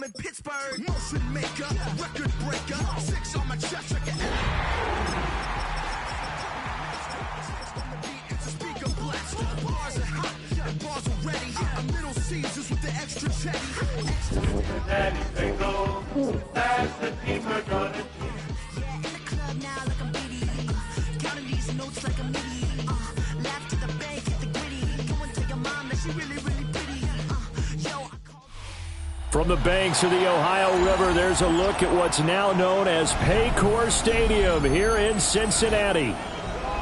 I'm in Pittsburgh, motion maker, record breaker, 6 on my chest, check it out. It's a speaker blaster. Bars are hot, and bars are ready. I'm Little Caesars with the extra chatty. Daddy, they go fast, the team are gonna cheer. In the club now like I'm Biddy. Counting these notes like a MIDI. Laugh to the bank, hit the gritty. Go and tell your mom that she really, really pretty. From the banks of the Ohio River, there's a look at what's now known as Paycor Stadium here in Cincinnati.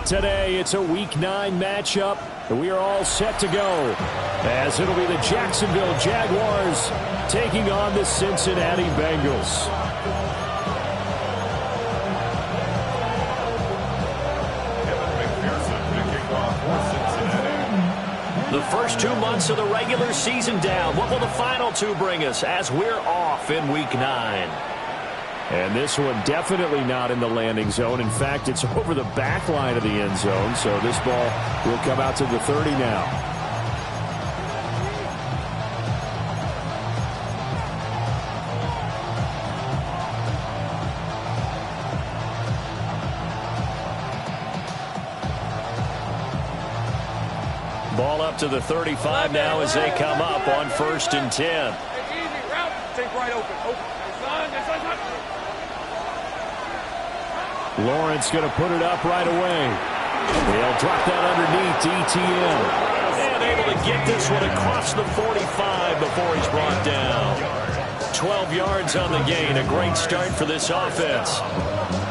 Today, it's a Week 9 matchup, and we are all set to go, as it'll be the Jacksonville Jaguars taking on the Cincinnati Bengals. The first 2 months of the regular season down. What will the final 2 bring us as we're off in Week 9? And this one definitely not in the landing zone. In fact, it's over the back line of the end zone, so this ball will come out to the 30 now. Ball up to the 35 now as they come up on 1st and 10. Easy route. Take right open. Lawrence going to put it up right away. They'll drop that underneath to ETN. And able to get this one across the 45 before he's brought down. 12 yards on the gain. A great start for this offense.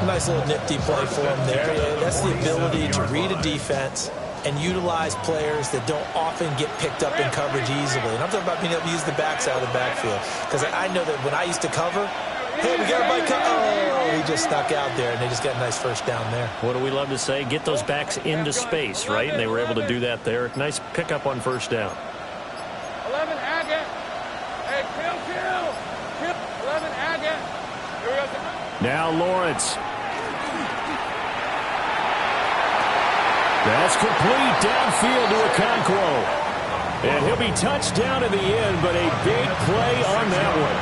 Nice little nifty play for him there. That's the ability to read a defense and utilize players that don't often get picked up in coverage easily. And I'm talking about being able to use the backs out of the backfield. Because I know that when I used to cover, hey, we got everybody cover. Oh, he just snuck out there, and they just got a nice first down there. What do we love to say? Get those backs into space, right? And they were able to do that there. Nice pickup on 1st down. 11, Agate. Hey, kill. 11, Agate. Here we go. Now Lawrence. That's complete downfield to Okonkwo. And he'll be touched down in the end, but a big play on that one.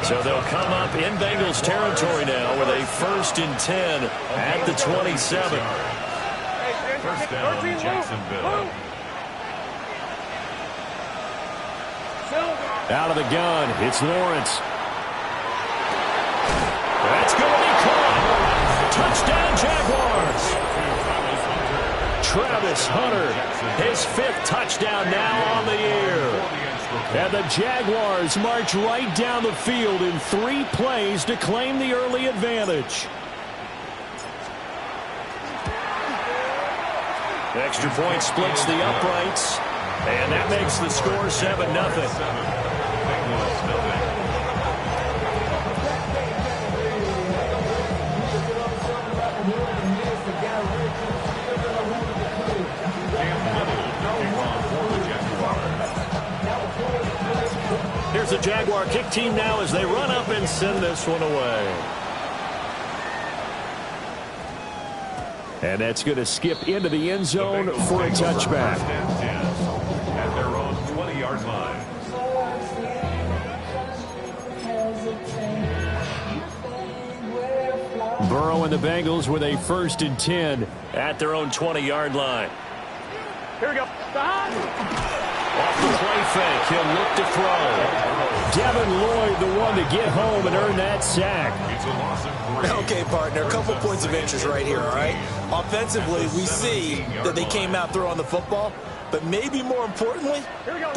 So they'll come up in Bengals territory now with a 1st and 10 at the 27. First down, Jacksonville. Out of the gun, it's Lawrence. That's going to be caught. Touchdown, Jaguars. Travis Hunter, his 5th touchdown now on the year. And the Jaguars march right down the field in 3 plays to claim the early advantage. Extra point splits the uprights, and that makes the score 7-0. Here's the Jaguar kick team now as they run up and send this one away. And that's going to skip into the end zone for a touchback. At their own 20-yard line. Burrow and the Bengals with a 1st and 10 at their own 20-yard line. Here we go. Off the play fake, he'll look to throw. Devin Lloyd, the one to get home and earn that sack. It's a loss of 3. Okay, partner, a couple points of interest right here, all right? Offensively, we see that they came out throwing the football, but maybe more importantly,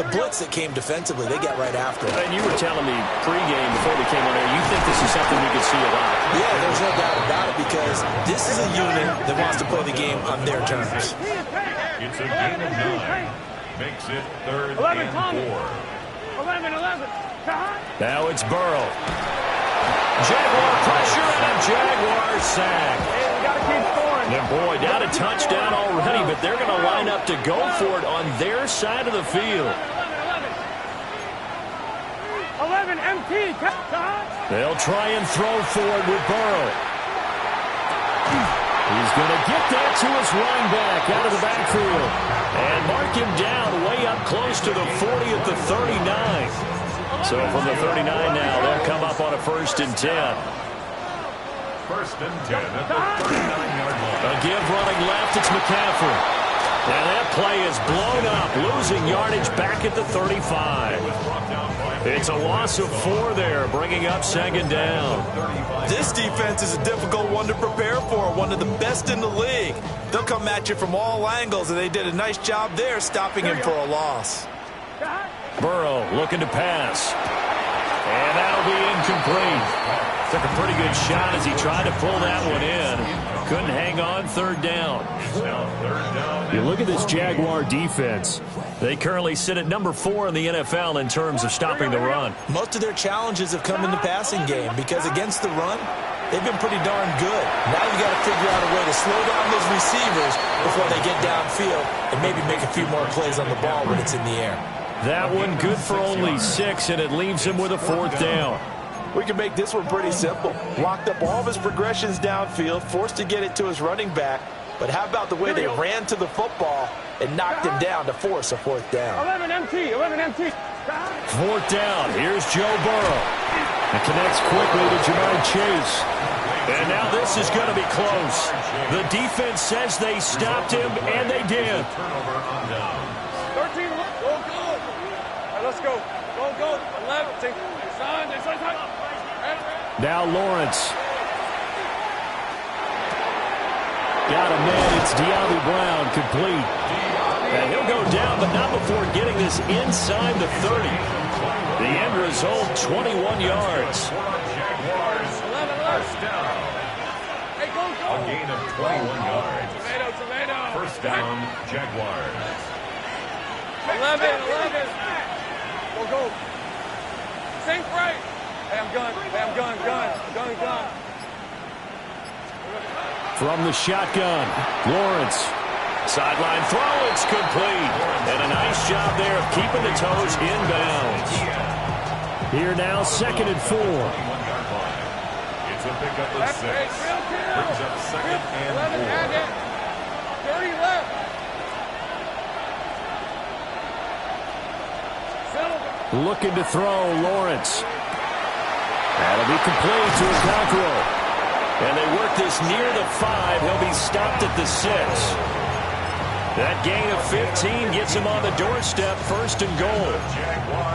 the blitz that came defensively, they got right after it. And you were telling me pregame before we came on air, you think this is something we could see a lot. Yeah, there's no doubt about it because this is a unit that wants to play the game on their terms. It's a gain of 9. Makes it 3rd and 4. 11. Now it's Burrow. Jaguar pressure and a Jaguar sack. Hey, we got to keep scoring. And boy, down a touchdown already, but they're going to line up to go for it on their side of the field. 11, MT. They'll try and throw for it with Burrow. He's going to get that to his running back out of the backfield. And mark him down way up close to the 40 at the 39. So from the 39 now, they'll come up on a 1st and 10. 1st and 10 at the 39-yard line. A give running left, it's McCaffrey. And that play is blown up, losing yardage back at the 35. It's a loss of 4 there, bringing up 2nd down. This defense is a difficult one to prepare for, one of the best in the league. They'll come at you from all angles, and they did a nice job there stopping him for a loss. Burrow looking to pass. And that'll be incomplete. Took a pretty good shot as he tried to pull that one in. Couldn't hang on, 3rd down. You look at this Jaguar defense. They currently sit at number 4 in the NFL in terms of stopping the run. Most of their challenges have come in the passing game because against the run, they've been pretty darn good. Now you got to figure out a way to slow down those receivers before they get downfield and maybe make a few more plays on the ball when it's in the air. That one good for only 6, and it leaves him with a 4th down. We can make this one pretty simple. Locked up all of his progressions downfield, forced to get it to his running back. But how about the way they ran to the football and knocked him down to force a 4th down? 11 MT, 11 MT. 4th down. Here's Joe Burrow. It connects quickly to Jamar Chase. And now this is going to be close. The defense says they stopped him, and they did. 13, go, go. All right, let's go. Go. 11, take sign. Now Lawrence. Got a man. It's De'Ami Brown, complete. And he'll go down, but not before getting this inside the 30. The end result, 21 yards. First down. Hey, go. A gain of 21 yards. Tomato. 1st down, Jaguars. 11. Go. Think right. Hey, I'm gun. From the shotgun, Lawrence. Sideline throw, it's complete. And a nice job there of keeping the toes inbounds. Here now, 2nd and 4. It's a pickup of 6. Brings up 2nd and 4. 30 left. Looking to throw, Lawrence. That'll be complete to Okonkwo. And they work this near the 5. He'll be stopped at the 6. That gain of 15 gets him on the doorstep, 1st and goal.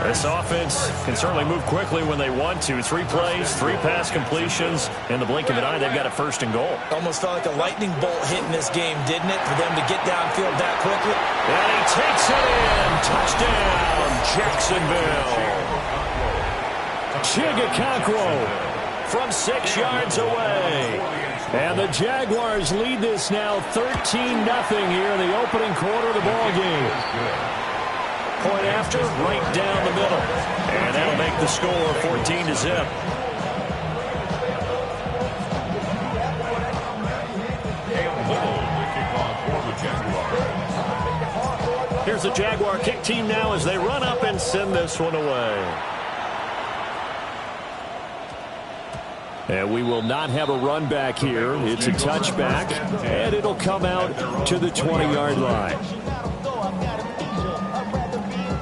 This offense can certainly move quickly when they want to. 3 plays, 3 pass completions. In the blink of an eye, they've got a 1st and goal. Almost felt like a lightning bolt hit in this game, didn't it, for them to get downfield that quickly? And he takes it in. Touchdown, Jacksonville. Okonkwo from 6 yards away. And the Jaguars lead this now 13-0 here in the opening quarter of the ball game. Point after, right down the middle. And that'll make the score 14-0. Here's the Jaguar kick team now as they run up and send this one away. And we will not have a run back here. It's a touchback, and it'll come out to the 20-yard line.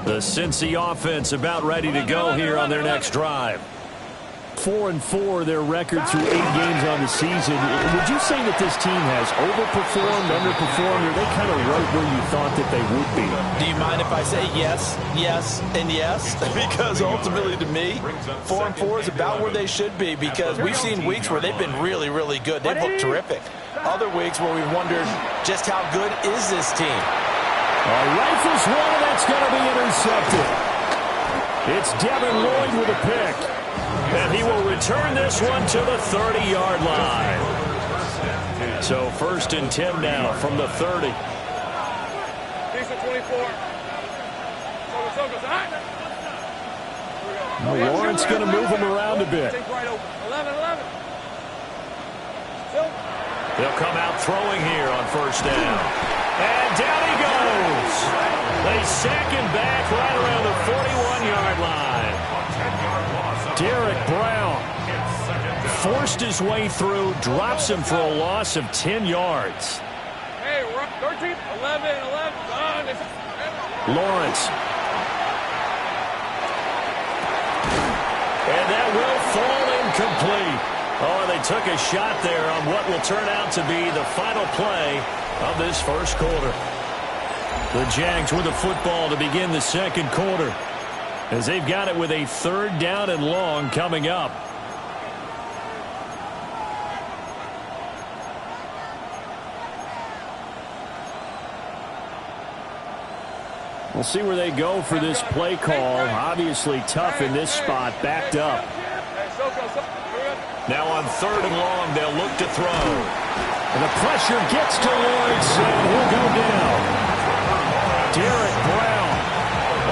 The Cincy offense about ready to go here on their next drive. 4-4 their record through 8 games on the season. Would you say that this team has overperformed, underperformed, or are they kind of right where you thought that they would be? Do you mind if I say yes, and yes? Because ultimately to me, 4-4 is about where they should be because we've seen weeks where they've been really, really good. They've looked terrific. Other weeks where we've wondered just how good is this team? Rifles one, that's going to be intercepted. It's Devin Lloyd with a pick. And he will return this one to the 30-yard line. So 1st and 10 now from the 30. Lawrence going to move him around a bit. They'll come out throwing here on 1st down. And down he goes. They sack him back right around the 41-yard line. Derek Brown forced his way through, drops him for a loss of 10 yards. Hey, we're up 13, 11. Lawrence. that will fall incomplete. Oh, they took a shot there on what will turn out to be the final play of this first quarter. The Jags with the football to begin the second quarter, as they've got it with a 3rd down and long coming up. We'll see where they go for this play call. Obviously tough in this spot, backed up. Now on 3rd and long, they'll look to throw. And the pressure gets to Lawrence, and he'll go down. Derek Brown.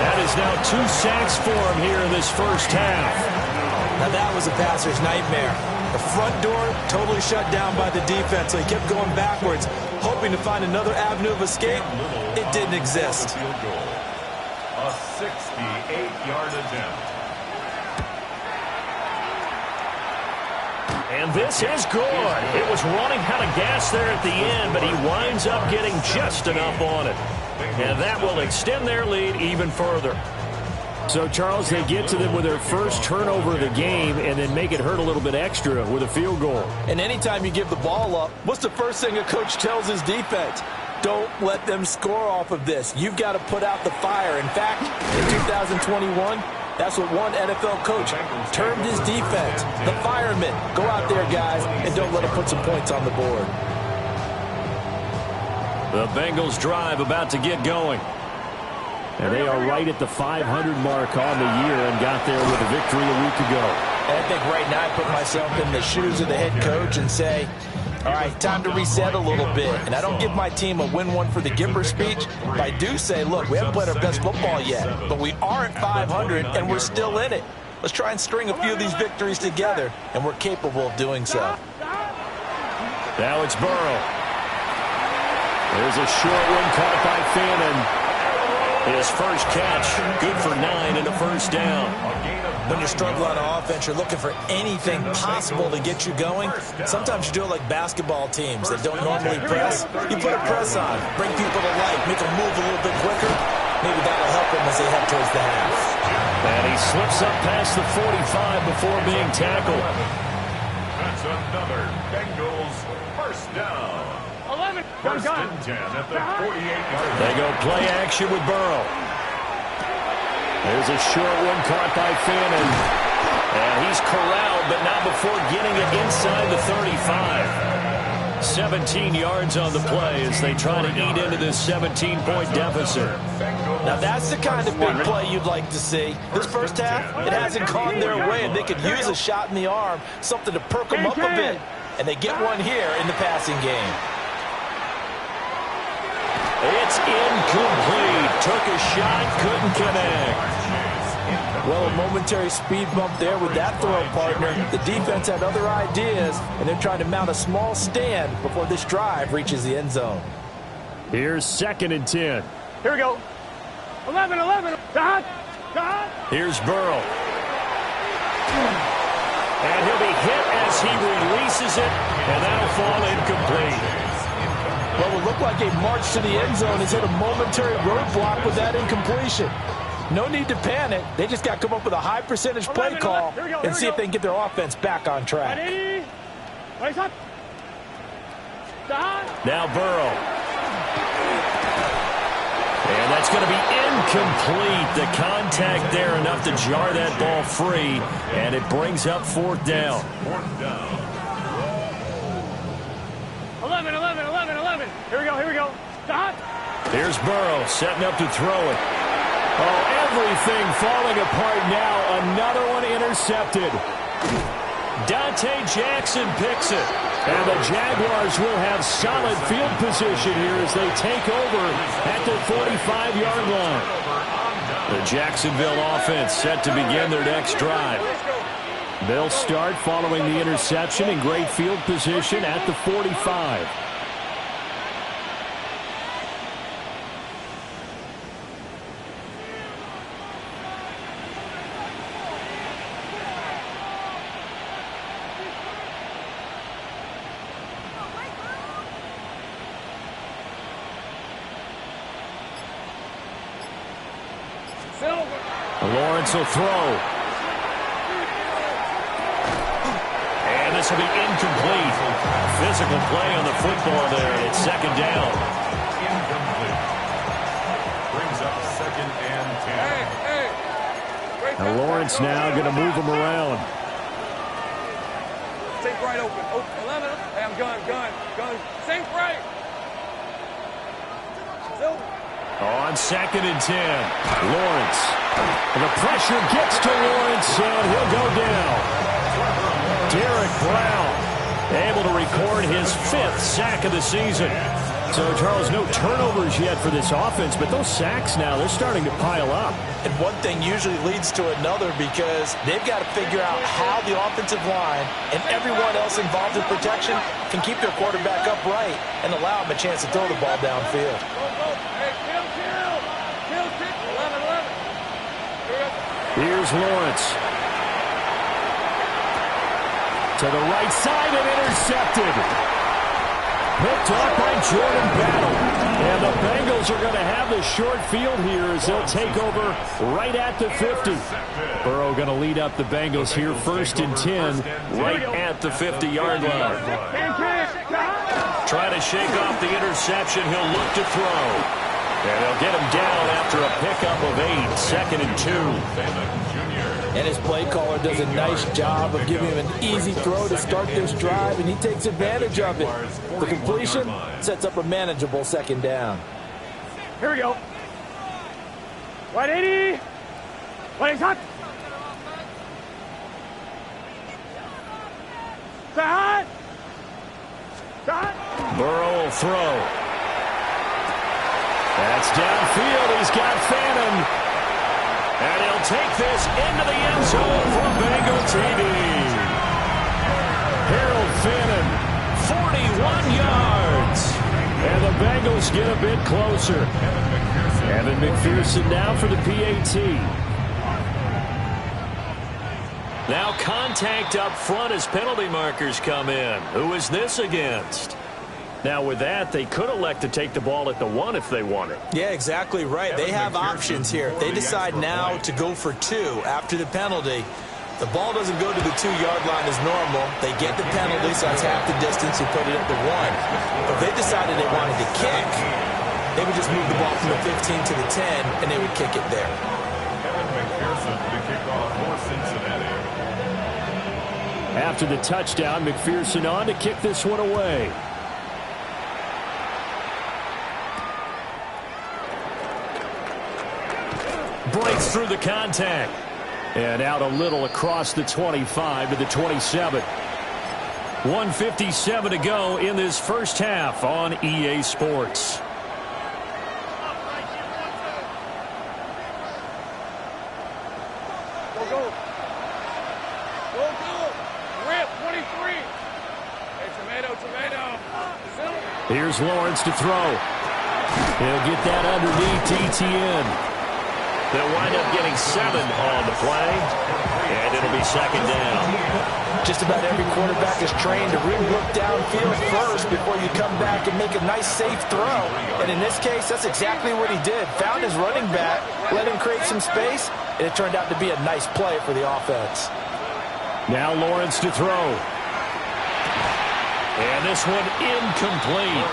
That is now 2 sacks for him here in this first half. Now that was a passer's nightmare. The front door totally shut down by the defense, so he kept going backwards, hoping to find another avenue of escape. It didn't exist. A 68-yard attempt. And this is good. It was running out of gas there at the end, but he winds up getting just enough on it. And that will extend their lead even further. So, Charles, they get to them with their first turnover of the game and then make it hurt a little bit extra with a field goal. And anytime you give the ball up, what's the first thing a coach tells his defense? Don't let them score off of this. You've got to put out the fire. In fact, in 2021, that's what one NFL coach termed his defense. The firemen. Go out there, guys, and don't let them put some points on the board. The Bengals drive about to get going. And they are right at the 500 mark on the year and got there with a victory a week ago. And I think right now I put myself in the shoes of the head coach and say, all right, time to reset a little bit. And I don't give my team a win one for the Gipper speech, but I do say, look, we haven't played our best football yet, but we are at 500 and we're still in it. Let's try and string a few of these victories together, and we're capable of doing so. Now it's Burrow. There's a short one caught by Fannin. His first catch, good for 9 and a first down. When you struggle on offense, you're looking for anything possible to get you going. Sometimes you do it like basketball teams that don't normally press. You put a press on, bring people to life, make them move a little bit quicker. Maybe that'll help them as they head towards the half. And he slips up past the 45 before being tackled. That's another Bengals first down. 11. First and 10 at the 48-yard line. They go play action with Burrow. There's a short one caught by Fannin. And he's corralled, but not before getting it inside the 35. 17 yards on the play as they try to eat into this 17-point deficit. Now that's the kind of big play you'd like to see. This first half, it hasn't gone their way, and they could use a shot in the arm, something to perk them up a bit. And they get one here in the passing game. It's incomplete. Took a shot, couldn't connect. Well, a momentary speed bump there with that throw, partner. The defense had other ideas, and they're trying to mount a small stand before this drive reaches the end zone. Here's 2nd and 10. Here we go. 11. God. Here's Burrow. And he'll be hit as he releases it, and that'll fall incomplete. Well, it looked like a march to the end zone has hit a momentary roadblock with that incompletion. No need to panic. They just got to come up with a high percentage play call and see if they can get their offense back on track. Now Burrow. And that's going to be incomplete. The contact there enough to jar that ball free, and it brings up 4th down. 4th down. 11. Here we go. Stop. Here's Burrow setting up to throw it. Oh, everything falling apart now. Another one intercepted. Dante Jackson picks it. And the Jaguars will have solid field position here as they take over at the 45-yard line. The Jacksonville offense set to begin their next drive. They'll start following the interception in great field position at the 45. Lawrence will throw. pass will be incomplete. Physical play on the football there. It's second down. Incomplete. Brings up second and 10. Now Lawrence now going to move him around. Sink right open. 11. Hey, I'm gun. Sink right. On second and 10, Lawrence. And the pressure gets to Lawrence, and he'll go down. Derek Brown able to record his 5th sack of the season. So, Charles, no turnovers yet for this offense, but those sacks now, they're starting to pile up. And one thing usually leads to another because they've got to figure out how the offensive line and everyone else involved in protection can keep their quarterback upright and allow him a chance to throw the ball downfield. Here's Lawrence. To the right side and intercepted. Picked off by Jordan Battle. And the Bengals are going to have the short field here as they'll take over right at the 50. Burrow going to lead up the Bengals here, 1st and 10, right at the 50-yard line. Trying to shake off the interception. He'll look to throw. And they'll get him down after a pickup of 8, 2nd and 2. And his play caller does a nice job of giving him an easy throw to start this drive, and he takes advantage of it. The completion sets up a manageable 2nd down. Here we go. 180. 180 hot. Burrow will throw. That's downfield. He's got Fannin. And he'll take this into the end zone for Bengal TD. Harold Fannin, 41 yards. And the Bengals get a bit closer. Evan McPherson now for the PAT. Now contact up front as penalty markers come in. Who is this against? Now, with that, they could elect to take the ball at the 1 if they want it. Yeah, exactly right. They have options here. They decide now to go for 2 after the penalty. The ball doesn't go to the 2-yard line as normal. They get the penalty, so it's half the distance. You put it at the 1. But if they decided they wanted to kick, they would just move the ball from the 15 to the 10, and they would kick it there. Evan McPherson to kick off for Cincinnati. After the touchdown, McPherson on to kick this one away. Breaks through the contact. And out a little across the 25 to the 27. 1:57 to go in this first half on EA Sports. Go. Rip, 23. Hey, tomato. Here's Lawrence to throw. He'll get that underneath ETN. They'll wind up getting 7 on the play, and it'll be 2nd down. Just about every quarterback is trained to really look downfield first before you come back and make a nice, safe throw. And in this case, that's exactly what he did. Found his running back, let him create some space, and it turned out to be a nice play for the offense. Now Lawrence to throw. And this one incomplete.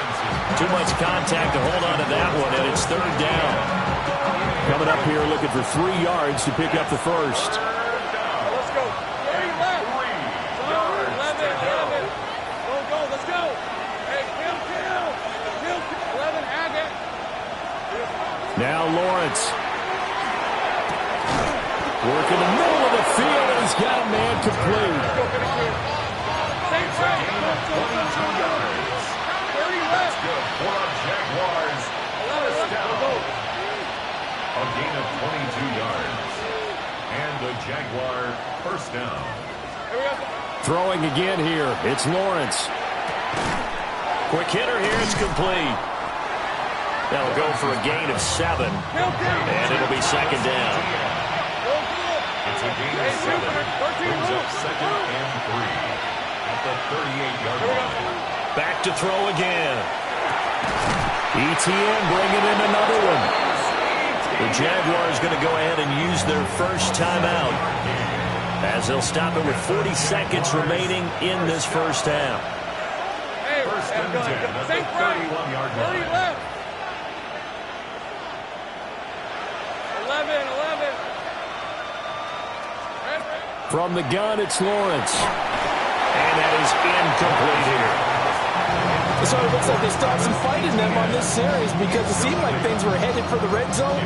Too much contact to hold on to that one, and it's 3rd down. Coming up here looking for 3 yards to pick up the first. Let's go. 3 left. 11. Go. Let's go. Hey, kill. 11, add it. Now Lawrence. Working the middle of the field, and he's got a man complete. Same trade. 22 yards. 30 left. For Jaguars. 11 left. A gain of 22 yards. And the Jaguar first down. Throwing again here. It's Lawrence. Quick hitter here. It's complete. That'll go for a gain of 7. And it'll be 2nd down. It's a gain of 7. Brings up 2nd and 3. At the 38-yard line. Back to throw again. ETN bringing in another one. The Jaguars going to go ahead and use their first timeout. as they'll stop it with 40 seconds remaining in this first half. Hey, First and 10 at the 31-yard line. 30 left. 11. From the gun, it's Lawrence. And that is incomplete here. So it looks like they still have some fight in them on this series because it seemed like things were headed for the red zone.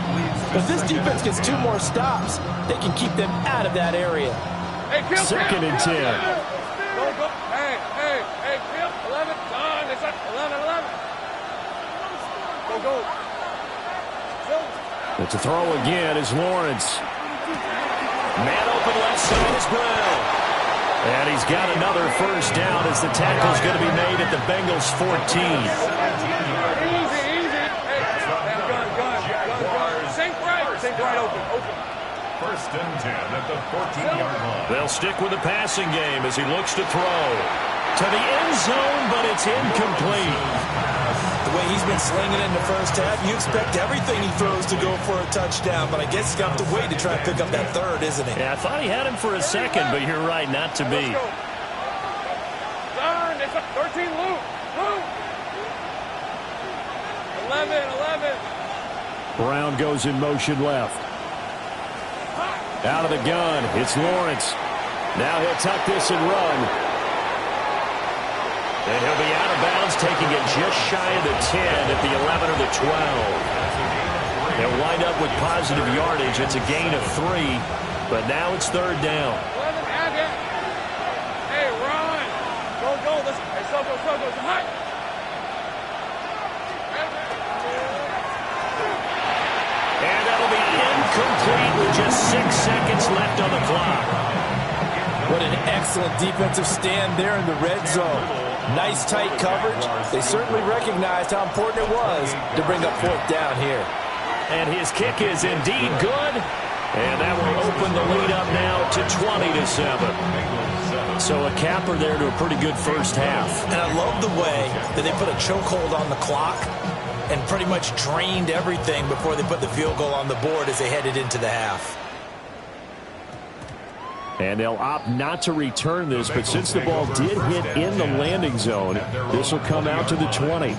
But if this defense gets 2 more stops, they can keep them out of that area. Hey, Kim, Second and 10. Go. Hey, Kim. 11. Done. It's up. 11. Go. But to throw again is Lawrence. Man open left side is Brown. And he's got another first down as the tackle's going to be made at the Bengals 14. Easy. Hey, gun. Sink right open. First and 10 at the 14-yard line. They'll stick with the passing game as he looks to throw. To the end zone, but it's incomplete. The way he's been slinging in the first half, you expect everything he throws to go for a touchdown, but I guess he's going to have to wait to try and pick up that third, isn't he? Yeah, I thought he had him for a second, but you're right, not to be. Done. It's up. 13. Luke. 11. Brown goes in motion left. Out of the gun, it's Lawrence. Now he'll tuck this and run. And he'll be out of bounds, taking it just shy of the 10 at the 11 or the 12. They'll wind up with positive yardage. It's a gain of 3, but now it's third down. 11. Hey, run. Go. Hey, Sogo. Hot. And that'll be incomplete with just 6 seconds left on the clock. What an excellent defensive stand there in the red zone. Nice tight coverage. They certainly recognized how important it was to bring up fourth down here. And his kick is indeed good. And that will open the lead up now to 20-7. So a capper there to a pretty good first half. And I love the way that they put a chokehold on the clock and pretty much drained everything before they put the field goal on the board as they headed into the half. And they'll opt not to return this, but since the ball did hit in the landing zone, this will come out to the 20.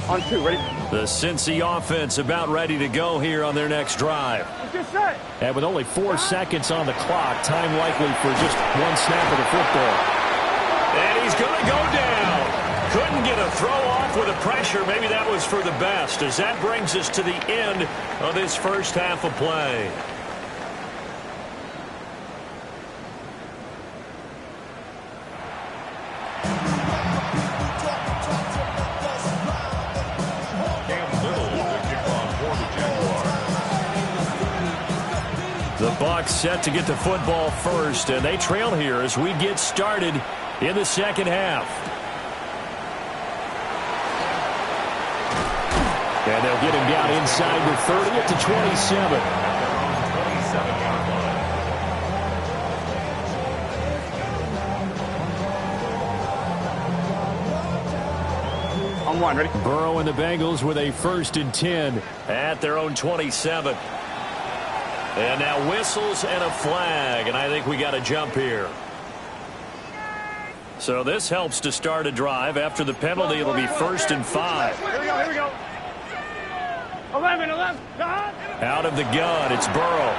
On 2, ready? The Cincy offense about ready to go here on their next drive. And with only 4 seconds on the clock, time likely for just 1 snap of the football. And he's going to go down. Couldn't get a throw off with the pressure. Maybe that was for the best, as that brings us to the end of this first half of play. The Bucs set to get the football first, and they trail here as we get started in the second half. And they'll get him down inside the 30 at the 27. On 1, ready? Burrow and the Bengals with a 1st and 10 at their own 27. And now whistles and a flag, and I think we got a jump here. So this helps to start a drive. After the penalty, it'll be 1st and 5. Here we go. 11. Out of the gun, it's Burrow.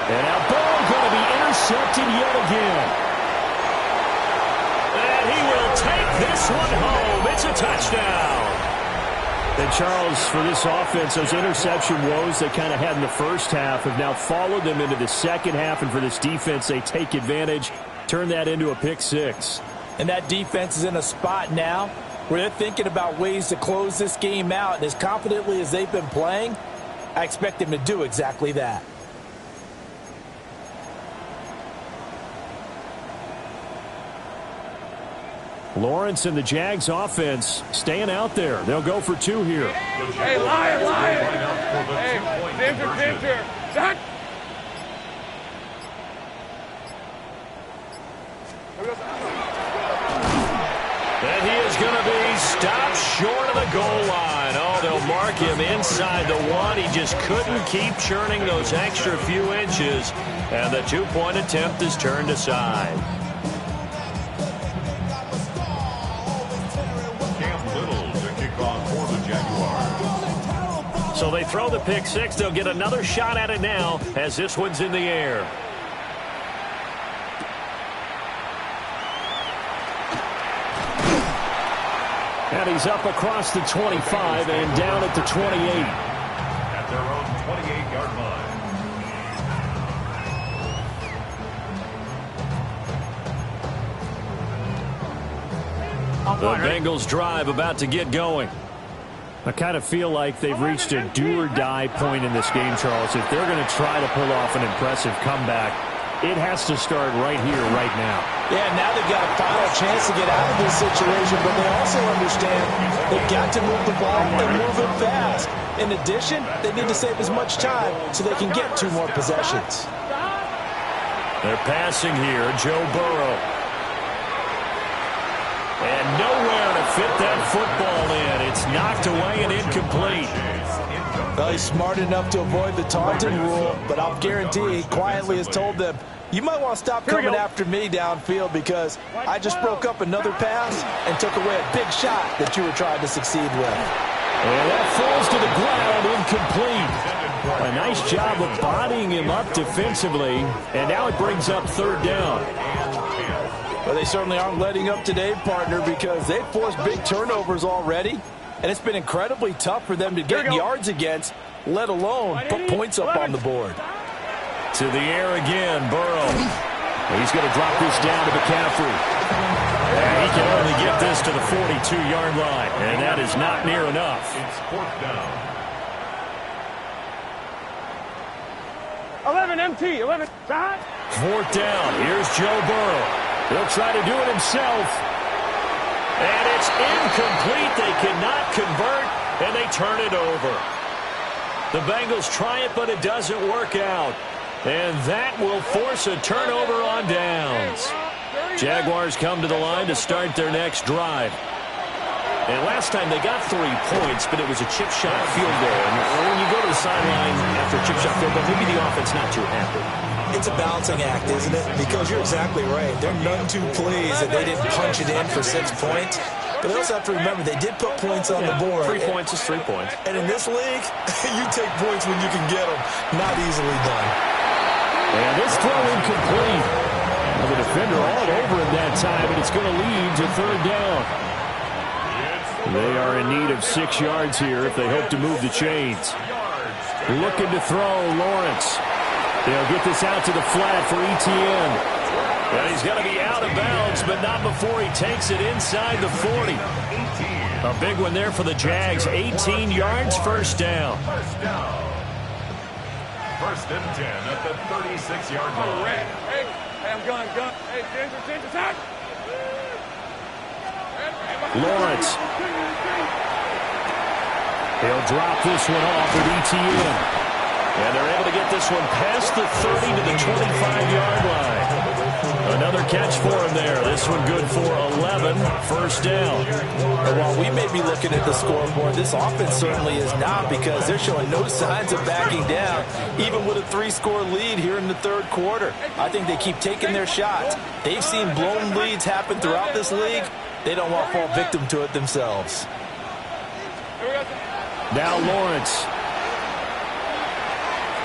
And now Burrow going to be intercepted yet again. And he will take this one home. It's a touchdown. And Charles, for this offense, those interception woes they kind of had in the first half have now followed them into the second half. And for this defense, they take advantage, turn that into a pick 6. And that defense is in a spot now where they're thinking about ways to close this game out. And as confidently as they've been playing, I expect them to do exactly that. Lawrence and the Jags offense staying out there. They'll go for 2 here. Hey, Lion. Hey, Ginger. Zach. And he is going to be stopped short of the goal line. Oh, they'll mark him inside the 1. He just couldn't keep churning those extra few inches, and the two-point attempt is turned aside. So they throw the pick six. They'll get another shot at it now as this one's in the air. And he's up across the 25 and down at the 28. At their own 28-yard line. The Bengals drive about to get going. I kind of feel like they've reached a do-or-die point in this game, Charles. If they're going to try to pull off an impressive comeback, it has to start right here, right now. Yeah, now they've got a final chance to get out of this situation, but they also understand they've got to move the ball and move it fast. In addition, they need to save as much time so they can get 2 more possessions. They're passing here, Joe Burrow. And nowhere to fit that football in. It's knocked away and incomplete. Well, he's smart enough to avoid the taunting rule, but I'll guarantee he quietly has told them, you might want to stop coming after me downfield because I just broke up another pass and took away a big shot that you were trying to succeed with. And that falls to the ground, incomplete. A nice job of bodying him up defensively, and now it brings up 3rd down. Well, they certainly aren't letting up today, partner, because they've forced big turnovers already, and it's been incredibly tough for them to get yards against, let alone put points up on the board. To the air again, Burrow. He's going to drop this down to McCaffrey. And he can only get this to the 42-yard line, and that is not near enough. It's 4th down. 11 MT, 11 shot. 4th down. Here's Joe Burrow. He'll try to do it himself. And it's incomplete. They cannot convert, and they turn it over. The Bengals try it, but it doesn't work out. And that will force a turnover on downs. Jaguars come to the line to start their next drive. And last time they got 3 points, but it was a chip shot field goal. And when you go to the sideline after a chip shot field goal, maybe the offense not too happy. It's a balancing act, isn't it? Because you're exactly right. They're none too pleased that they didn't punch it in for 6 points. But they also have to remember they did put points on the board. 3 points is 3 points. And in this league, you take points when you can get them. Not easily done. And this throw incomplete. Well, the defender all over it that time, and it's going to lead to 3rd down. They are in need of 6 yards here if they hope to move the chains. Looking to throw, Lawrence. They'll get this out to the flat for Etienne. And he's going to be out of bounds, but not before he takes it inside the 40. A big one there for the Jags. 18 yards, 1st down. 1st and 10 at the 36-yard line. Hey, I'm going. Hey, change attack. Lawrence. He'll drop this one off with Etienne. And they're able to get this one past the 30 to the 25-yard line. Another catch for him there. This one good for 11, 1st down. And while we may be looking at the scoreboard, this offense certainly is not, because they're showing no signs of backing down, even with a 3-score lead here in the 3rd quarter. I think they keep taking their shots. They've seen blown leads happen throughout this league. They don't want to fall victim to it themselves. Now Lawrence.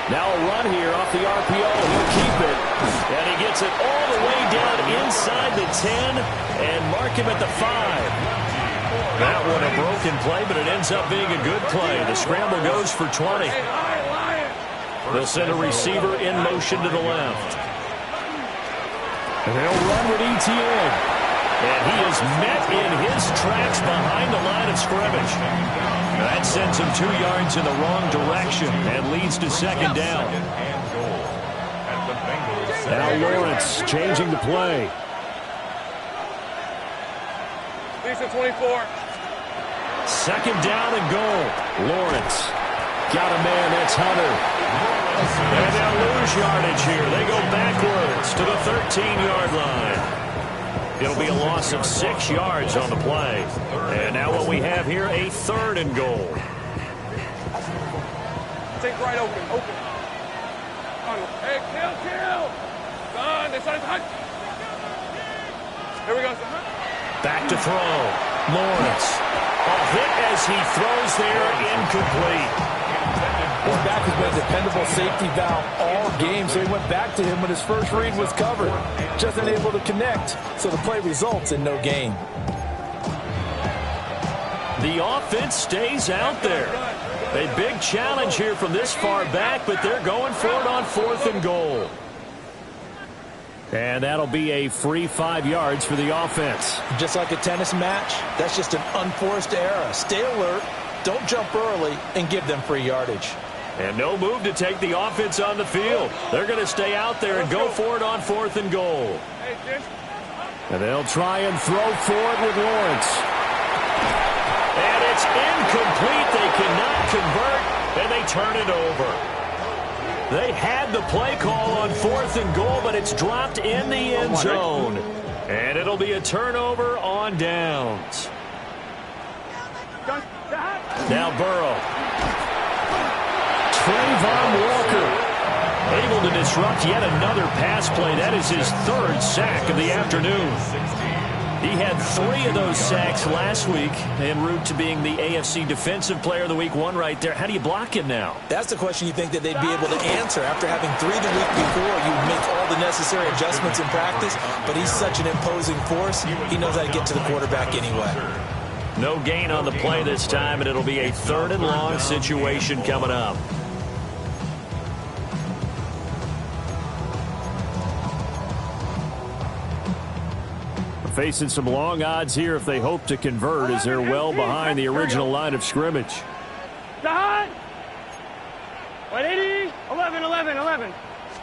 Now a run here off the RPO. He'll keep it. And he gets it all the way down inside the 10 and mark him at the 5. That one a broken play, but it ends up being a good play. The scramble goes for 20. They'll send a receiver in motion to the left. And they'll run with Etienne. And he is met in his tracks behind the line of scrimmage. That sends him 2 yards in the wrong direction and leads to 2nd down. Now Lawrence changing the play. Lisa 24. 2nd down and goal. Lawrence got a man. That's Hunter. And they'll lose yardage here. They go backwards to the 13-yard line. It'll be a loss of 6 yards on the play. And now what we have here, a 3rd and goal. think right open. Hey, chill. Son, this side's hot. Here we go, son. Back to throw. Lawrence. A hit as he throws there, incomplete. His back has been a dependable safety valve all game, so he went back to him when his first read was covered. Just unable to connect, so the play results in no gain. The offense stays out there. A big challenge here from this far back, but they're going for it on 4th and goal. And that'll be a free 5 yards for the offense. Just like a tennis match, that's just an unforced error. Stay alert, don't jump early, and give them free yardage. And no move to take the offense on the field. They're going to stay out there and go for it on 4th and goal. And they'll try and throw for it with Lawrence. And it's incomplete. They cannot convert, and they turn it over. They had the play call on 4th and goal, but it's dropped in the end zone. And it'll be a turnover on downs. Now Burrow. Trayvon Walker able to disrupt yet another pass play. That is his 3rd sack of the afternoon. He had 3 of those sacks last week en route to being the AFC Defensive Player of the Week. 1 right there. How do you block him now? That's the question you think that they'd be able to answer. After having 3 the week before, you make all the necessary adjustments in practice, but he's such an imposing force, he knows how to get to the quarterback anyway. No gain on the play this time, and it'll be a 3rd and long situation coming up. Facing some long odds here if they hope to convert, as they're well behind the original line of scrimmage. Dot. 180. 11.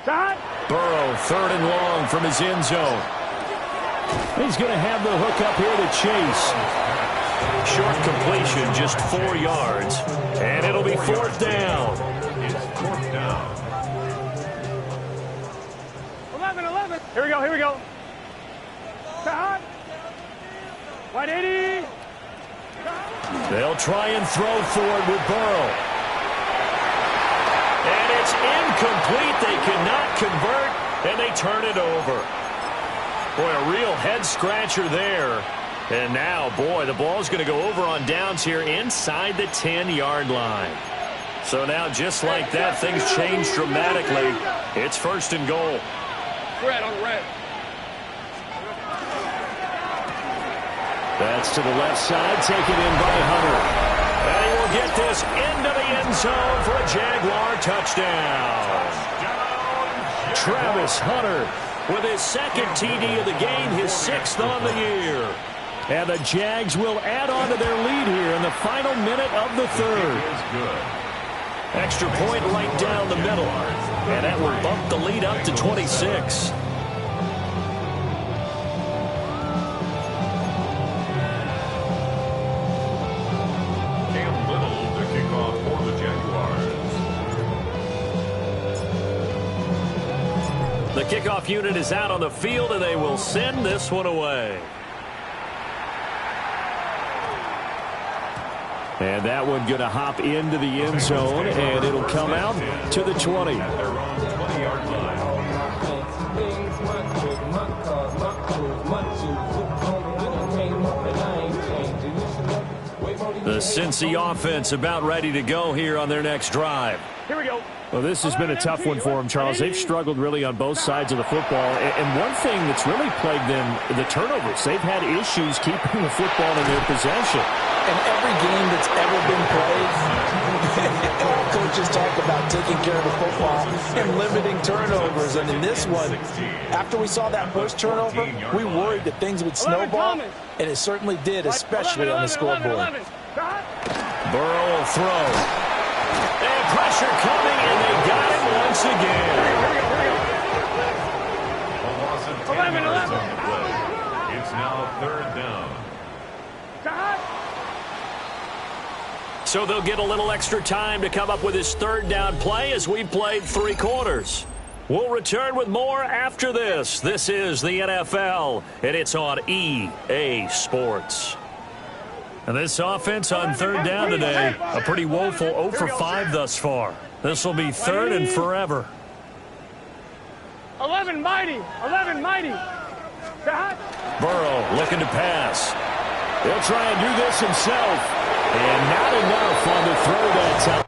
Dot. Burrow, 3rd and long from his end zone. He's going to have the hook up here to Chase. Short completion, just 4 yards. And it'll be 4th down. It's 4th down. 11. Here we go. Dot. 180. They'll try and throw for it with Burrow. And it's incomplete. They cannot convert, and they turn it over. Boy, a real head-scratcher there. And now, boy, the ball's going to go over on downs here inside the 10-yard line. So now, just like that, things change dramatically. It's 1st and goal. Red on red. That's to the left side, taken in by Hunter. And he will get this into the end zone for a Jaguar touchdown. Travis Hunter with his 2nd TD of the game, his 6th on the year. And the Jags will add on to their lead here in the final minute of the 3rd. Extra point right down the middle. And that will bump the lead up to 26. The kickoff unit is out on the field, and they will send this one away. And that one going to hop into the end zone, and it'll come out to the 20. The Cincy offense about ready to go here on their next drive. Here we go. Well, this has been a tough one for them, Charles. They've struggled really on both sides of the football. And one thing that's really plagued them, the turnovers. They've had issues keeping the football in their possession. And every game that's ever been played, coaches talk about taking care of the football and limiting turnovers. And in this one, after we saw that first turnover, we worried that things would snowball, and it certainly did, especially on the scoreboard. Burrow will throw. And pressure coming, and they got it once again. A loss of 10 yards on the play. It's now 3rd down. So they'll get a little extra time to come up with his 3rd down play as we've played 3 quarters. We'll return with more after this. This is the NFL, and it's on EA Sports. And this offense on 3rd down today, a pretty woeful 0 for 5 thus far. This will be third and forever. 11 mighty. 11 mighty. Burrow looking to pass. He'll try and do this himself. And not enough on the throw that time.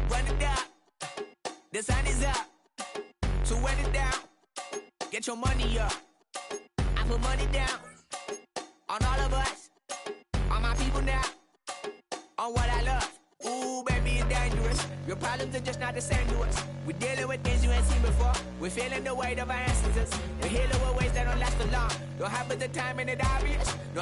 Run it down. The sun is up. So run it down. Get your money up. I put money down on all of us, on my people now, on what I love. Ooh, baby, it's dangerous. Your problems are just not the same to us. We're dealing with things you ain't seen before. We're feeling the weight of our ancestors. We're healing with ways that don't last so long. Don't happen the time and it obvious. No